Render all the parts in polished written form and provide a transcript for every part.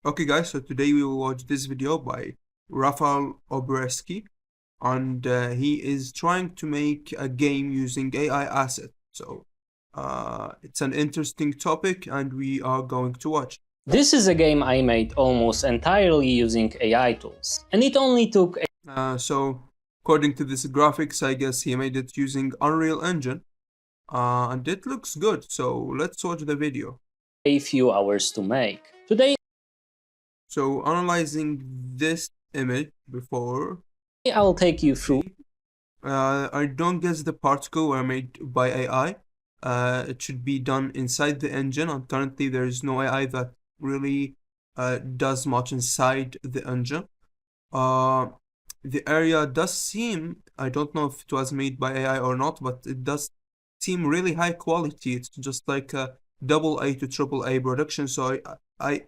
Okay guys, so today we will watch this video by Rafał Oberski, and he is trying to make a game using AI assets. So it's an interesting topic and we are going to watch. This is a game I made almost entirely using AI tools, and it only took So according to this graphics, I guess he made it using Unreal Engine, and it looks good. So let's watch the video. a few hours to make. Today So analyzing this image before, I'll take you through I don't guess the particles were made by AI. It should be done inside the engine, and currently there is no AI that really does much inside the engine. The area does seem, I don't know if it was made by AI or not, but it does seem really high quality. It's just like a AA to AAA production. So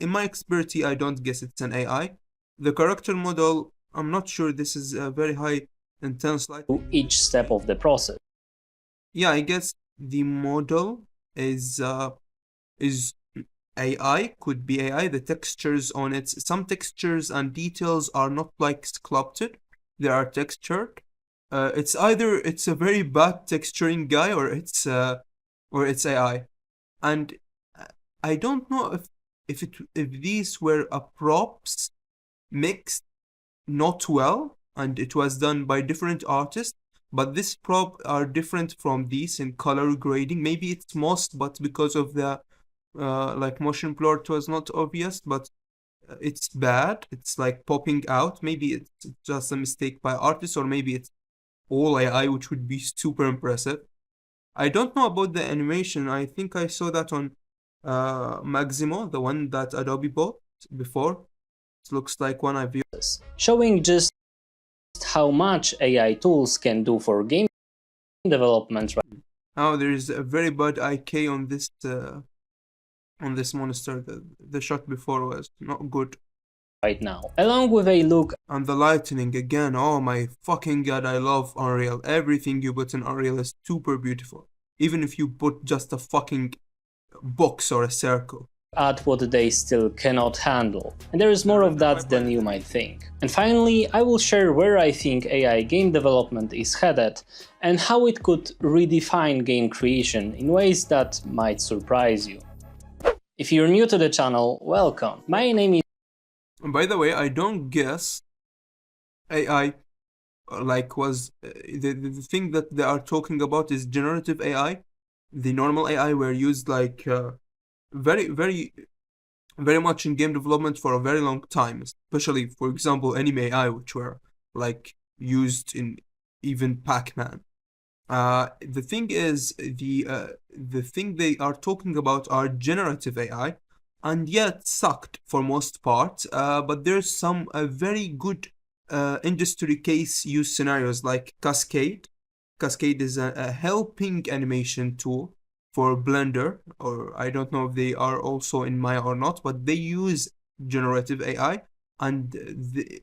in my expertise, I don't guess it's an AI. The character model, I'm not sure. This is a very high intense light. each step of the process. Yeah, I guess the model is AI, could be AI. The textures on it, some textures and details are not like sculpted, they are textured. It's either it's a very bad texturing guy or it's AI. And I don't know if these were a props mixed not well and it was done by different artists, but this prop are different from these in color grading. Maybe it's most, but because of the like motion blur, it was not obvious, but it's bad. It's like popping out. Maybe it's just a mistake by artists, or maybe it's all AI, which would be super impressive. I don't know about the animation. I think I saw that on Maximo, the one that Adobe bought before. It looks like one I viewed. Showing just how much AI tools can do for game development Oh, there is a very bad IK on this monster. The shot before was not good. right now, along with a look And the lightning again, oh my fucking god, I love Unreal. Everything you put in Unreal is super beautiful. Even if you put just a fucking box or a circle. at what they still cannot handle, and there is more of that than you might think. And finally, I will share where I think AI game development is headed and how it could redefine game creation in ways that might surprise you. If you're new to the channel, welcome. My name is And by the way, I don't guess AI like was the thing that they are talking about is generative AI. The normal AI were used like very much in game development for a very long time, especially for example anime AI, which were like used in even Pac-Man. The thing is, the thing they are talking about are generative AI, and yet sucked for most part. But there's some very good industry case use scenarios like Cascade. Cascade is a helping animation tool for Blender, or I don't know if they are also in Maya or not, but they use generative AI, and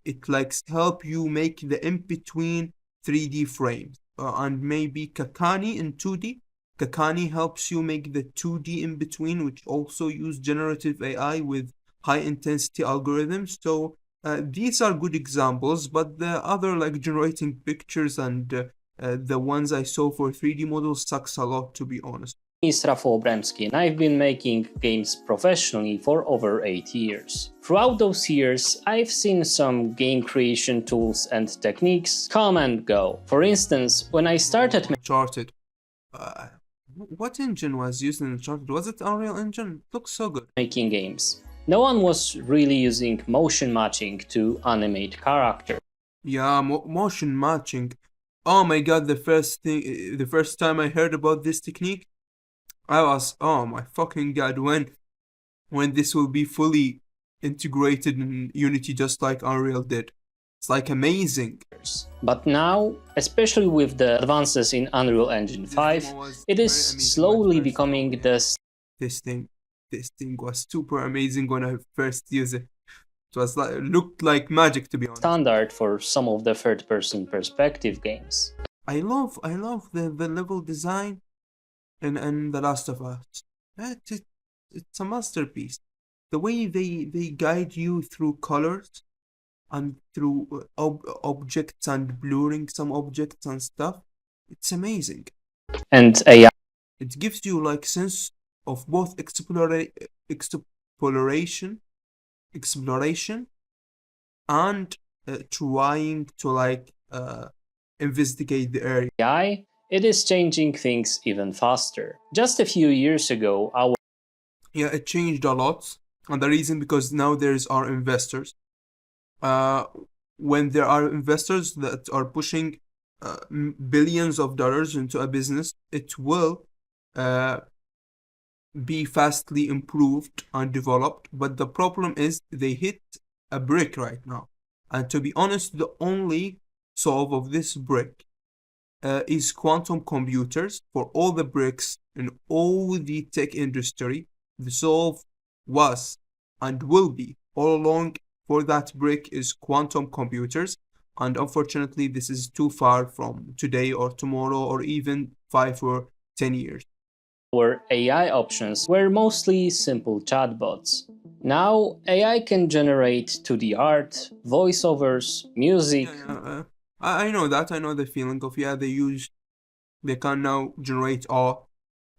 it likes help you make the in between 3D frames. And maybe Kakani in 2D. Kakani helps you make the 2D in between, which also use generative AI with high intensity algorithms. So these are good examples, but the other like generating pictures and the ones I saw for 3D models sucks a lot, to be honest. Rafał Obremski and I've been making games professionally for over 8 years. Throughout those years, I've seen some game creation tools and techniques come and go. For instance, when I started Uncharted. What engine was used in Uncharted? Was it Unreal Engine? It looks so good. making games, no one was really using motion matching to animate characters. Yeah, motion matching. Oh my god, the first time I heard about this technique, I was, oh my fucking god, when this will be fully integrated in Unity just like Unreal did. It's like amazing. But now, especially with the advances in Unreal Engine 5, it is slowly becoming the This thing was super amazing when I first used it. It was like, looked like magic, to be honest. standard for some of the third-person perspective games. I love the level design in The Last of Us. It's a masterpiece. the way they guide you through colors and through objects and blurring some objects and stuff, it's amazing. And AI It gives you like sense of both exploration and trying to like investigate the area. it is changing things even faster. Just a few years ago, our Yeah, it changed a lot, and the reason because now there's are investors. Uh, when there are investors that are pushing billions of dollars into a business, it will uh, be fastly improved and developed. But the problem is they hit a brick right now, and to be honest, the only solve of this brick is quantum computers. For all the bricks in all the tech industry, the solve was and will be all along for that brick is quantum computers. And unfortunately, this is too far from today or tomorrow or even 5 or 10 years. AI options were mostly simple chatbots. Now, AI can generate 2D art, voiceovers, music. Yeah, I know that. I know the feeling of, yeah, they can now generate art.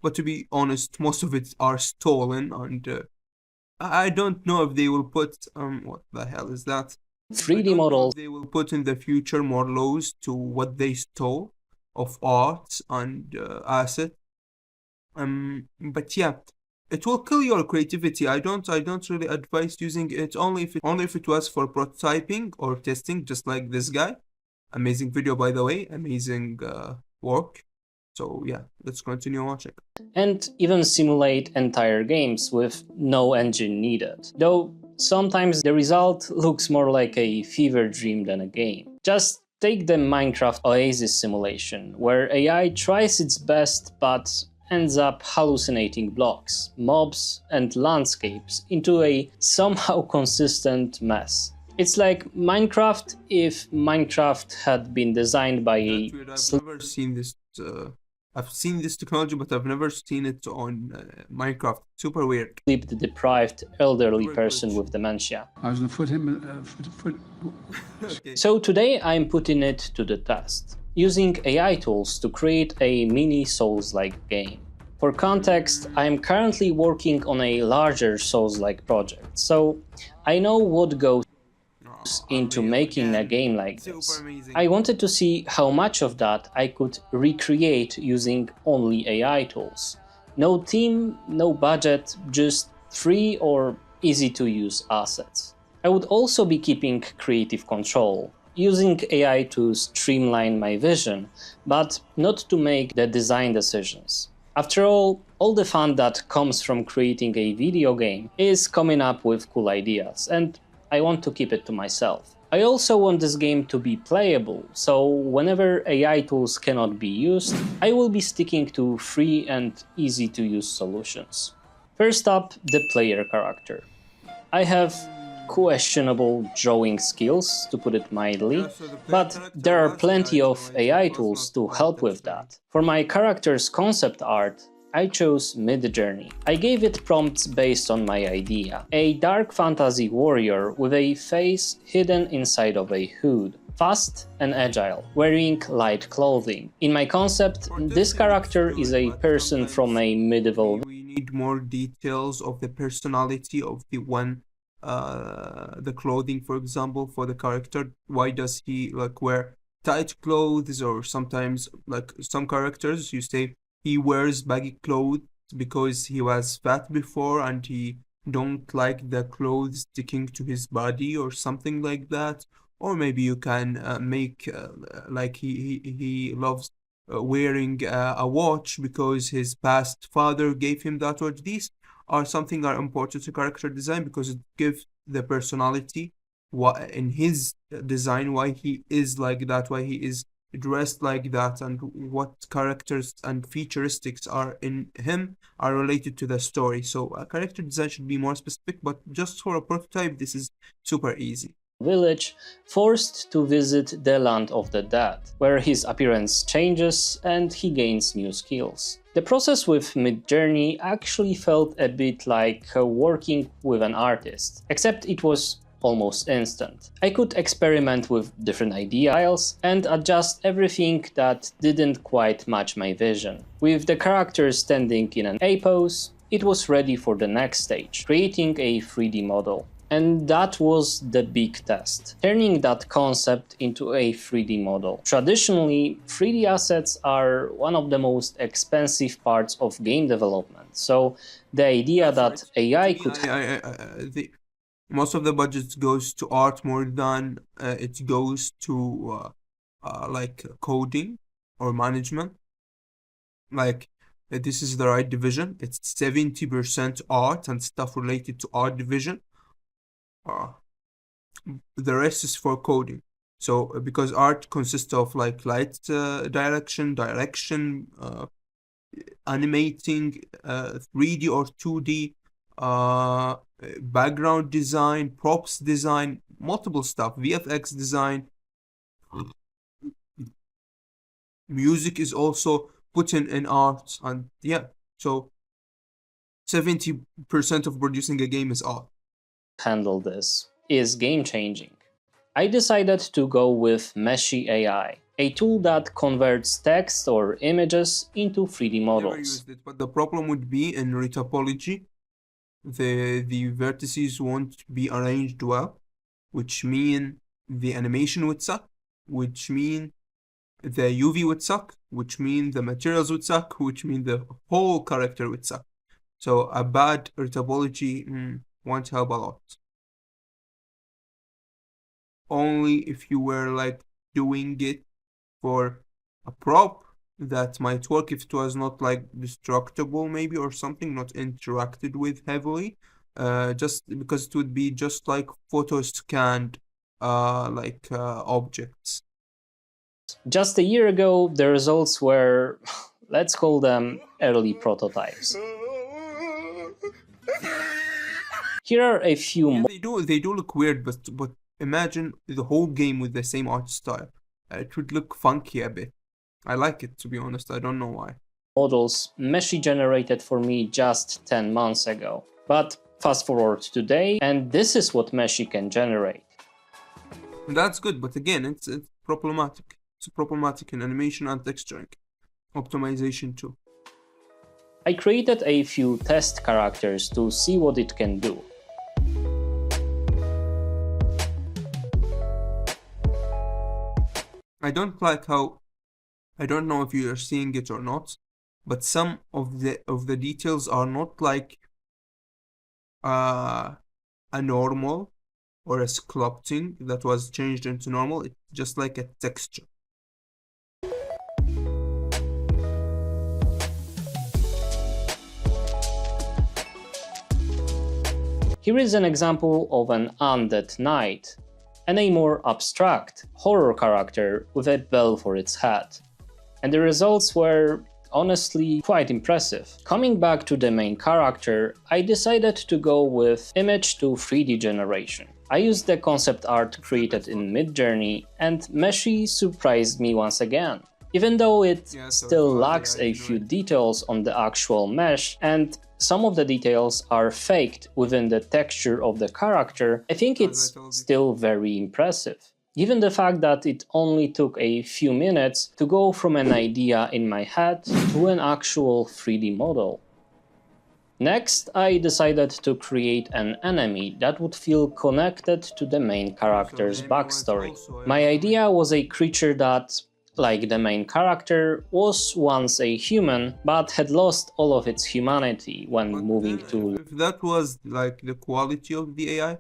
But to be honest, most of it are stolen, and I don't know if they will put what the hell is that? 3D models. They will put in the future more laws to what they stole of art and asset. But yeah, it will kill your creativity. I don't really advise using it only if it was for prototyping or testing, just like this guy. Amazing video, by the way. Amazing work. So yeah, let's continue watching. And even simulate entire games with no engine needed. Though sometimes the result looks more like a fever dream than a game. Just take the Minecraft Oasis simulation, where AI tries its best but ends up hallucinating blocks, mobs, and landscapes into a somehow consistent mess. It's like Minecraft if Minecraft had been designed by a I've never seen this. I've seen this technology, but I've never seen it on Minecraft. Super weird. sleep-deprived elderly person with dementia. I was going to put him. Okay. So today I'm putting it to the test, using AI tools to create a mini Souls-like game. For context, I am currently working on a larger Souls-like project, so I know what goes into making a game like this. I wanted to see how much of that I could recreate using only AI tools. No team, no budget, just free or easy to use assets. I would also be keeping creative control, using AI to streamline my vision, but not to make the design decisions. After all the fun that comes from creating a video game is coming up with cool ideas, and I want to keep it to myself. I also want this game to be playable, so whenever AI tools cannot be used, I will be sticking to free and easy to use solutions. First up, the player character. I have questionable drawing skills, to put it mildly, but there are plenty of AI tools to help with that. For my character's concept art, I chose Midjourney. I gave it prompts based on my idea. A dark fantasy warrior with a face hidden inside of a hood. Fast and agile, wearing light clothing. In my concept, this character is a person from a medieval... We need more details of the personality of the one, the clothing, for example, for the character. Why does he like wear tight clothes, or sometimes like some characters you say he wears baggy clothes because he was fat before and he don't like the clothes sticking to his body or something like that. Or maybe you can make like he loves wearing a watch because his past father gave him that watch. These are something are important to character design because it gives the personality in his design, why he is like that, why he is dressed like that, and what characters and featuristics are in him are related to the story. So character design should be more specific, but just for a prototype, this is super easy. village, forced to visit the land of the dead, where his appearance changes and he gains new skills. The process with Midjourney actually felt a bit like working with an artist, except it was almost instant. I could experiment with different ideas and adjust everything that didn't quite match my vision. With the character standing in an A pose, it was ready for the next stage, creating a 3D model. And that was the big test, turning that concept into a 3D model. Traditionally, 3D assets are one of the most expensive parts of game development, so the idea that AI could... Most of the budget goes to art more than it goes to like coding or management. Like this is the right division. It's 70% art and stuff related to art division. The rest is for coding. So because art consists of like light direction, animating, 3D or 2D, background design, props design, multiple stuff, VFX design. Music is also put in art, and yeah, so 70% of producing a game is art. Handle this is game-changing. I decided to go with Meshy AI, a tool that converts text or images into 3D models. Never used it, but the problem would be in retopology. The vertices won't be arranged well, which mean the animation would suck, which mean the UV would suck, which mean the materials would suck, which mean the whole character would suck. So a bad retopology won't help a lot. Only if you were like doing it for a prop, that might work if it was not like destructible maybe or something, not interacted with heavily, just because it would be just like photo scanned objects. Just a year ago, the results were, let's call them early prototypes. Here are a few Yeah, they do look weird, but imagine the whole game with the same art style. It would look funky a bit. I like it, to be honest. I don't know why. Models Meshy generated for me just 10 months ago. But fast forward to today, and this is what Meshy can generate. That's good, but again, it's problematic. It's problematic in animation and texturing. Optimization too. I created a few test characters to see what it can do. I don't like how, I don't know if you are seeing it or not, but some of the details are not like a normal or a sculpting that was changed into normal. It's just like a texture. Here is an example of an undead knight and a more abstract horror character with a bell for its head. And the results were honestly quite impressive. Coming back to the main character, I decided to go with image to 3D generation. I used the concept art created in Midjourney, and Meshy surprised me once again. Even though it still lacks a few details on the actual mesh, and some of the details are faked within the texture of the character, I think it's still very impressive. Given the fact that it only took a few minutes to go from an idea in my head to an actual 3D model. Next, I decided to create an enemy that would feel connected to the main character's backstory. My idea was a creature that, like the main character, was once a human, but had lost all of its humanity when moving to... If that was like the quality of the AI,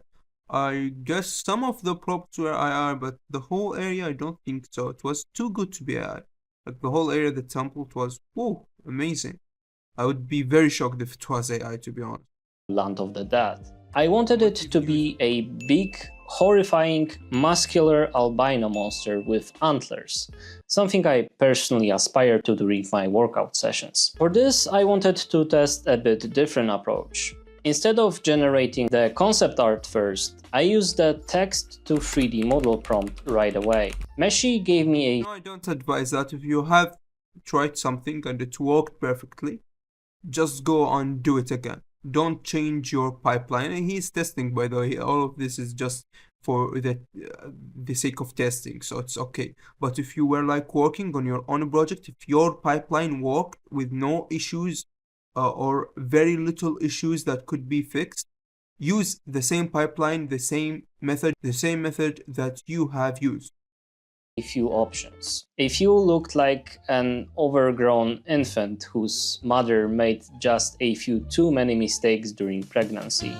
I guess some of the props were AI, but the whole area I don't think so. It was too good to be AI. Like the whole area, the temple, it was, whoa, amazing. I would be very shocked if it was AI, to be honest. Land of the Dead. I wanted it to be a big, horrifying, muscular albino monster with antlers, something I personally aspire to during my workout sessions. For this, I wanted to test a bit different approach. Instead of generating the concept art first, I used the text to 3D model prompt right away. Meshi gave me a No, I don't advise that. If you have tried something and it worked perfectly, just go and do it again. Don't change your pipeline. And he's testing, by the way. All of this is just for the sake of testing, so it's okay. But if you were like working on your own project, if your pipeline worked with no issues or very little issues that could be fixed, use the same pipeline, the same method that you have used. a few options. A few looked like an overgrown infant whose mother made just a few too many mistakes during pregnancy.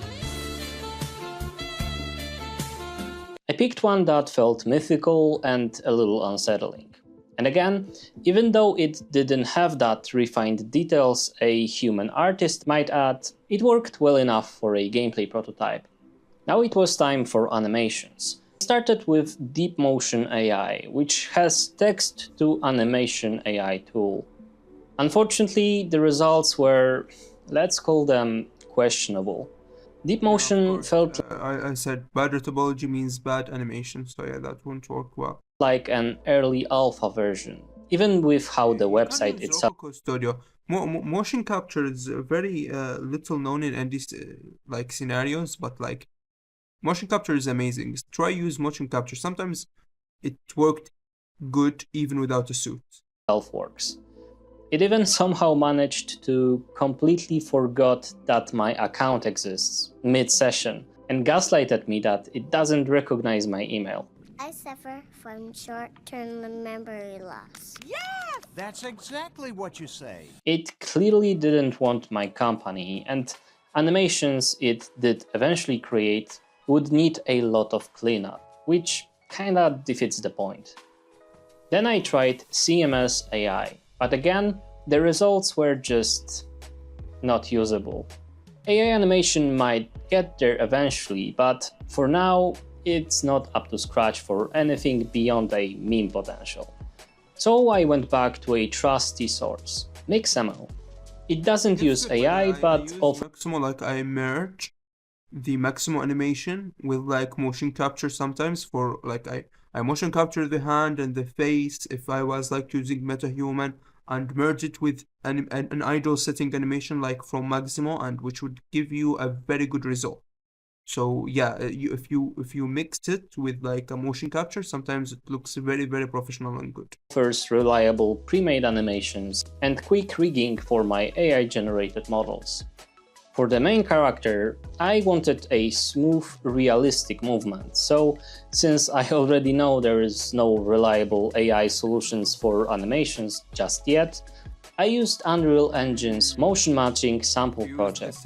I picked one that felt mythical and a little unsettling. And again, even though it didn't have that refined details a human artist might add, it worked well enough for a gameplay prototype. Now it was time for animations. I started with DeepMotion AI, which has text-to-animation AI tool. Unfortunately, the results were, let's call them, questionable. DeepMotion felt I said bad topology means bad animation, so yeah, that won't work well. Like an early alpha version, even with how the website itself. Rococo Studio. Motion capture is very little known in these like scenarios, but like motion capture is amazing. Try use motion capture. Sometimes it worked good even without a suit. Works. It even somehow managed to completely forgot that my account exists mid-session and gaslighted me that it doesn't recognize my email. I suffer from short-term memory loss. Yeah, that's exactly what you say. It clearly didn't want my company, and animations it did eventually create would need a lot of cleanup, which kinda defeats the point. Then I tried CMS AI, but again, the results were just not usable. AI animation might get there eventually, but for now, it's not up to scratch for anything beyond a meme potential. So I went back to a trusty source, Mixamo. It doesn't use AI, but offers Maximo, like I merge the Maximo animation with like motion capture sometimes for like I motion capture the hand and the face if I was like using MetaHuman and merge it with an idle setting animation like from Maximo, and which would give you a very good result. So yeah, if you mixed it with like a motion capture, sometimes it looks very professional and good. reliable pre-made animations and quick rigging for my AI-generated models. For the main character, I wanted a smooth, realistic movement, so since I already know there is no reliable AI solutions for animations just yet, I used Unreal Engine's motion matching sample project.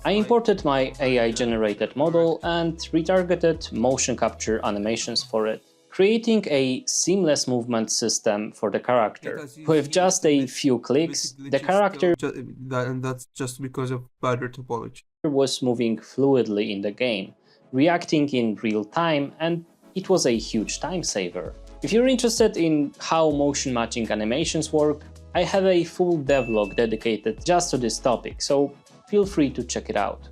I imported my AI-generated model and retargeted motion capture animations for it, creating a seamless movement system for the character. With just a few clicks, the character and that's just because of better topology. was moving fluidly in the game, reacting in real time, and it was a huge time saver. If you're interested in how motion matching animations work, I have a full devlog dedicated just to this topic, so feel free to check it out.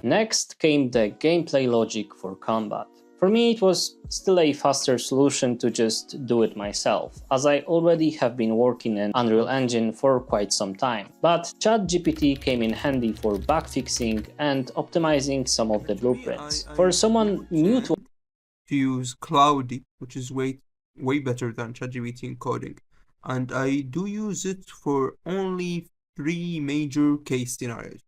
Next came the gameplay logic for combat. For me, it was still a faster solution to just do it myself, as I already have been working in Unreal Engine for quite some time. But ChatGPT came in handy for bug fixing and optimizing some of the blueprints. For someone new to use Cloudy, which is way better than ChatGPT in coding, and I do use it for only 3 major case scenarios.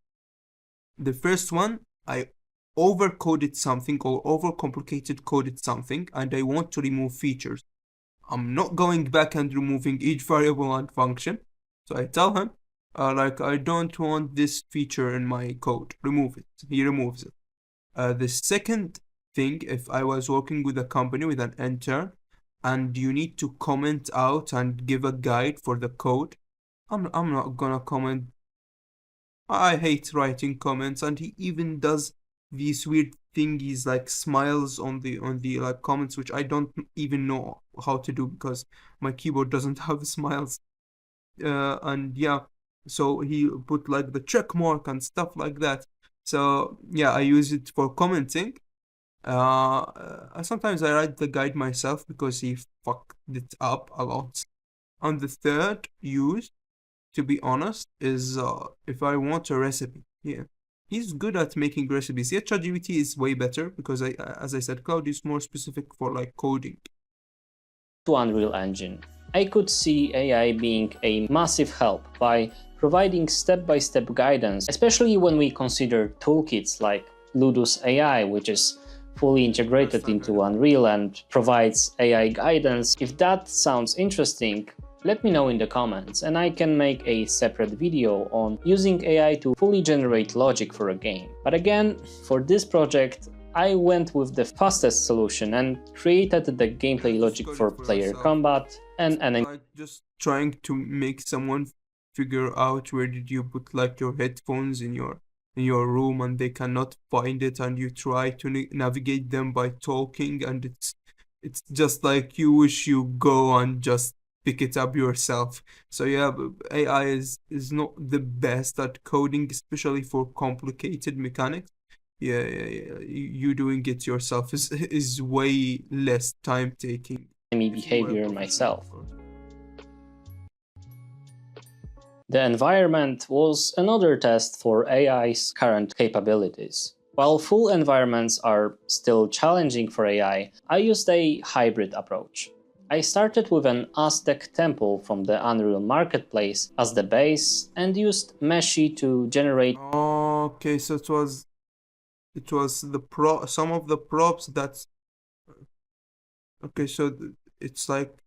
The first one, I overcoded something or overcomplicated coded something and I want to remove features. I'm not going back and removing each variable and function. So I tell him, like, I don't want this feature in my code. Remove it. He removes it. The second thing, if I was working with a company with an intern and you need to comment out and give a guide for the code, I'm not gonna comment. I hate writing comments, and he even does these weird thingies like smiles on the like comments, which I don't even know how to do because my keyboard doesn't have smiles. And yeah, So he put like the check mark and stuff like that. So yeah, I use it for commenting. Sometimes I write the guide myself because he fucked it up a lot. And the third use, to be honest, is if I want a recipe. Yeah, he's good at making recipes. Yeah, ChatGPT is way better because as I said, Cloud is more specific for like coding. To Unreal Engine. I could see AI being a massive help by providing step-by-step guidance, especially when we consider toolkits like Ludus AI, which is fully integrated into Unreal and provides AI guidance. If that sounds interesting, let me know in the comments and I can make a separate video on using AI to fully generate logic for a game. But again, for this project, I went with the fastest solution and created the gameplay logic for player combat and enemy. Like just trying to make someone figure out where did you put like your headphones in your room and they cannot find it, and you try to navigate them by talking, and it's just like you wish you go and just pick it up yourself. So yeah, AI is not the best at coding, especially for complicated mechanics. Yeah, you doing it yourself is way less time taking. Behavior myself. The environment was another test for AI's current capabilities. While full environments are still challenging for AI, I used a hybrid approach. I started with an Aztec temple from the Unreal Marketplace as the base and used Meshi to generate. Okay, so it was some of the props that's okay. So it's like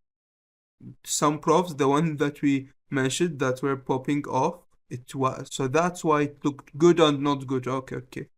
some props, the one that we mentioned that were popping off. It was so that's why it looked good and not good. Okay.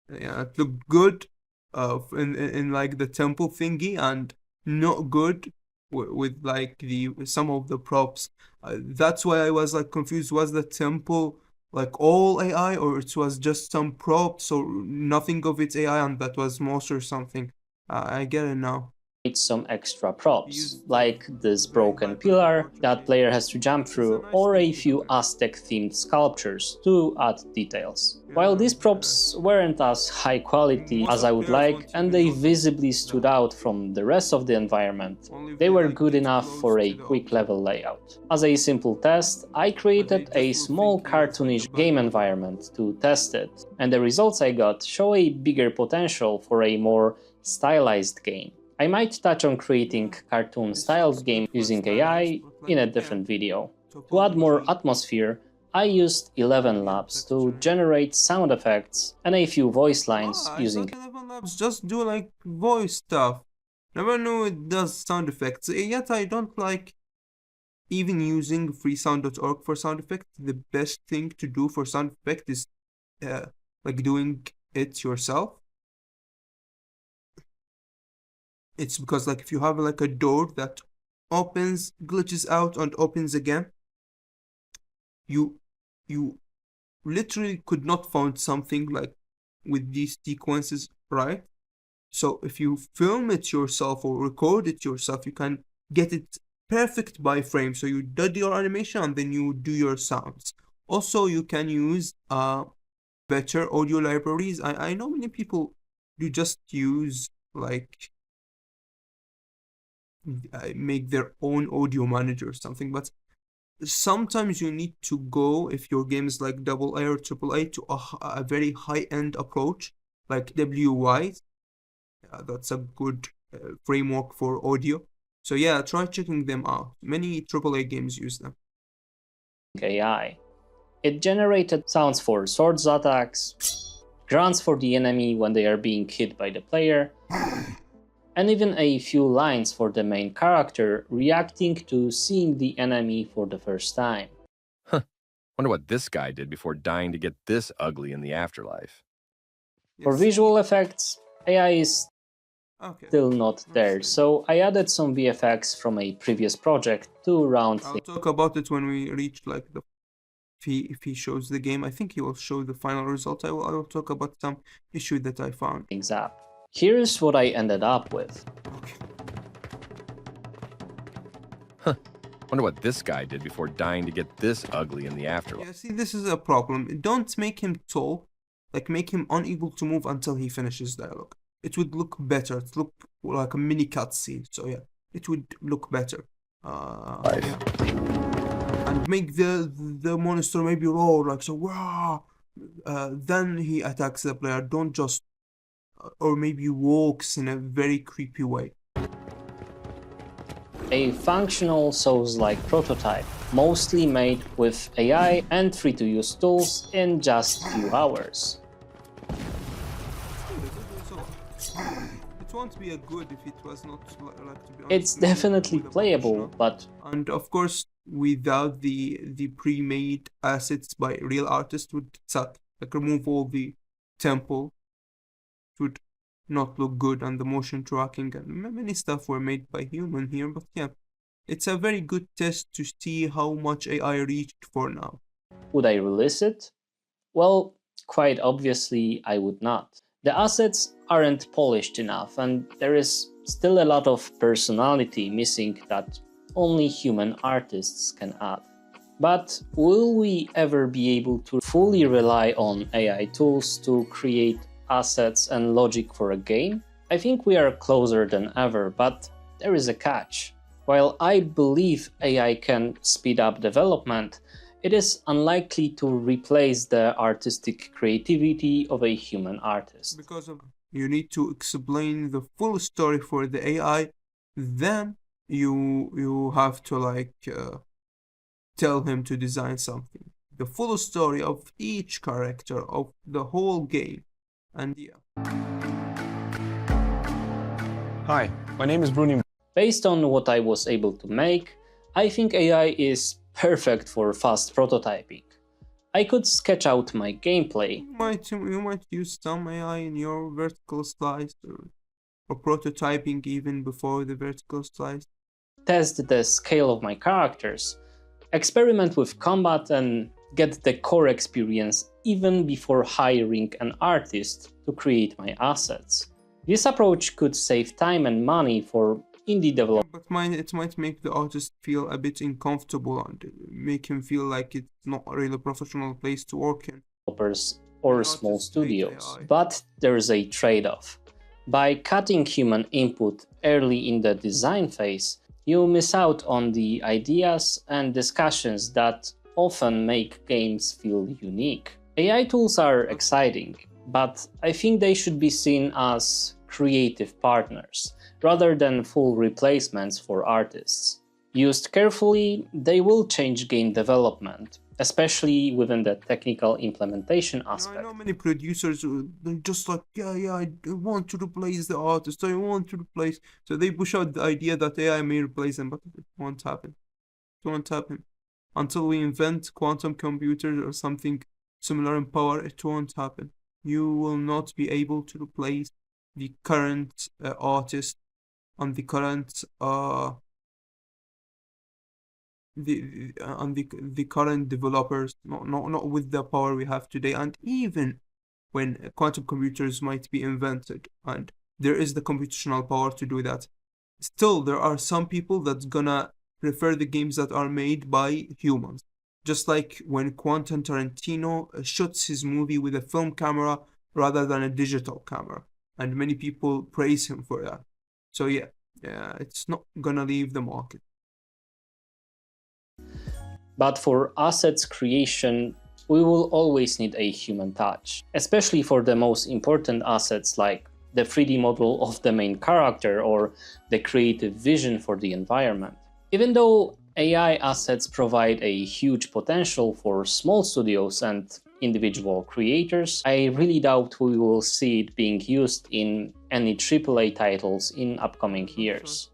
Yeah, it looked good, in like the temple thingy, and not good with like some of the props. That's why I was like confused. Was the temple like all AI, or it was just some props, or nothing of it's AI, and that was most or something? I get it now. Some extra props, like this broken pillar that player has to jump through, or a few Aztec-themed sculptures to add details. While these props weren't as high quality as I would like, and they visibly stood out from the rest of the environment, they were good enough for a quick level layout. As a simple test, I created a small cartoonish game environment to test it, and the results I got show a bigger potential for a more stylized game. I might touch on creating cartoon-styled games using AI in a different video. To add more atmosphere, I used 11 Labs to generate sound effects and a few voice lines using 11 Labs just do like voice stuff. Never knew it does sound effects. Yet I don't like even using freesound.org for sound effects. The best thing to do for sound effect is like doing it yourself. It's because like if you have like a door that opens, glitches out and opens again, you literally could not find something like with these sequences, right? So if you film it yourself or record it yourself, you can get it perfect by frame. So you do your animation and then you do your sounds. Also, you can use better audio libraries. I know many people do just use like make their own audio manager or something, but sometimes you need to go, if your game is like AA or AAA, to a very high-end approach like WWise. That's a good framework for audio. So yeah, try checking them out. Many AAA games use them. AI. It generated sounds for swords attacks, grunts for the enemy when they are being hit by the player, and even a few lines for the main character reacting to seeing the enemy for the first time. Wonder what this guy did before dying to get this ugly in the afterlife. For visual effects, AI is still not there, so I added some VFX from a previous project to round things. I'll talk about it when we reach like the if he shows the game. I think he will show the final result. I will talk about some issue that I found. Things up. Here's what I ended up with. Wonder Wonder what this guy did before dying to get this ugly in the afterlife. Yeah, see, this is a problem. Don't make him tall, like make him unable to move until he finishes dialogue. It would look better. It look like a mini cutscene. So yeah, it would look better. Yeah. And make the monster maybe roar like so. Wow. Then he attacks the player. Don't just, or maybe walks in a very creepy way. A functional Souls-like prototype, mostly made with AI and free-to-use tools in just few hours. It won't be a good if it was not like, to be honest. It's definitely playable, but and of course without the pre-made assets by real artists would suck. Like remove all the temple, it would not look good, and the motion tracking and many stuff were made by human here. But yeah, it's a very good test to see how much AI reached for now. would I release it? Well, quite obviously I would not. The assets aren't polished enough, and there is still a lot of personality missing that only human artists can add. But will we ever be able to fully rely on AI tools to create assets and logic for a game? I think we are closer than ever, but there is a catch. While I believe AI can speed up development, it is unlikely to replace the artistic creativity of a human artist. Because of you need to explain the full story for the AI, then you have to like tell him to design something, the full story of each character of the whole game. And yeah. Hi, my name is Bruni. Based on what I was able to make, I think AI is perfect for fast prototyping. I could sketch out my gameplay, You might use some AI in your vertical slice or prototyping even before the vertical slice. test the scale of my characters, experiment with combat, and get the core experience even before hiring an artist to create my assets. This approach could save time and money for indie developers But it might make the artist feel a bit uncomfortable and make him feel like it's not a really professional place to work in. or small studios. But there's a trade-off. By cutting human input early in the design phase, you miss out on the ideas and discussions that often make games feel unique. AI tools are exciting, but I think they should be seen as creative partners, rather than full replacements for artists. Used carefully, they will change game development, especially within the technical implementation I aspect. know many producers who they're just like, yeah, I want to replace the artist, I want to replace. So they push out the idea that AI may replace them, but it won't happen. It won't happen. Until we invent quantum computers or something similar in power, it won't happen. You will not be able to replace the current artist and the current the current developers, not with the power we have today. And even when quantum computers might be invented and there is the computational power to do that, still there are some people that's gonna prefer the games that are made by humans. Just like when Quentin Tarantino shoots his movie with a film camera rather than a digital camera, and many people praise him for that. So yeah, it's not gonna leave the market. But for assets creation, we will always need a human touch, especially for the most important assets like the 3D model of the main character or the creative vision for the environment. Even though AI assets provide a huge potential for small studios and individual creators, I really doubt we will see it being used in any AAA titles in upcoming years.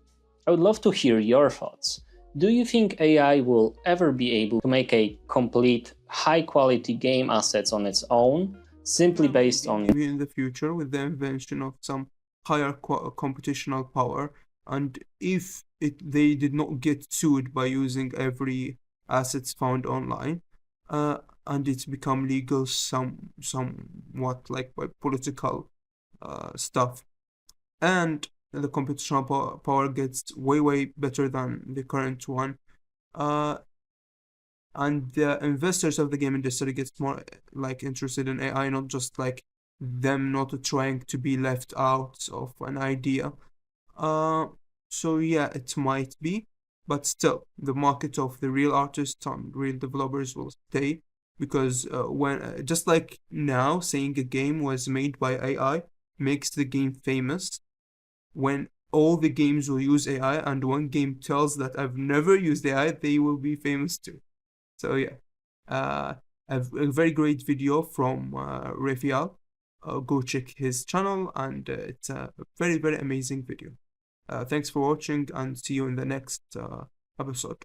I would love to hear your thoughts. Do you think AI will ever be able to make a complete, high-quality game assets on its own, simply based on... Maybe in the future with the invention of some higher computational power, and if they did not get sued by using every assets found online, and it's become legal somewhat like by political stuff, and the computational power gets way better than the current one, And the investors of the game industry get more like interested in AI, not just like them not trying to be left out of an idea. So yeah, it might be, but still, the market of the real artists and real developers will stay, because when just like now, saying a game was made by AI makes the game famous. When all the games will use AI, and one game tells that I've never used AI, they will be famous too. So yeah, a very great video from Rafael. Go check his channel, and it's a very, very amazing video. Thanks for watching, and see you in the next episode.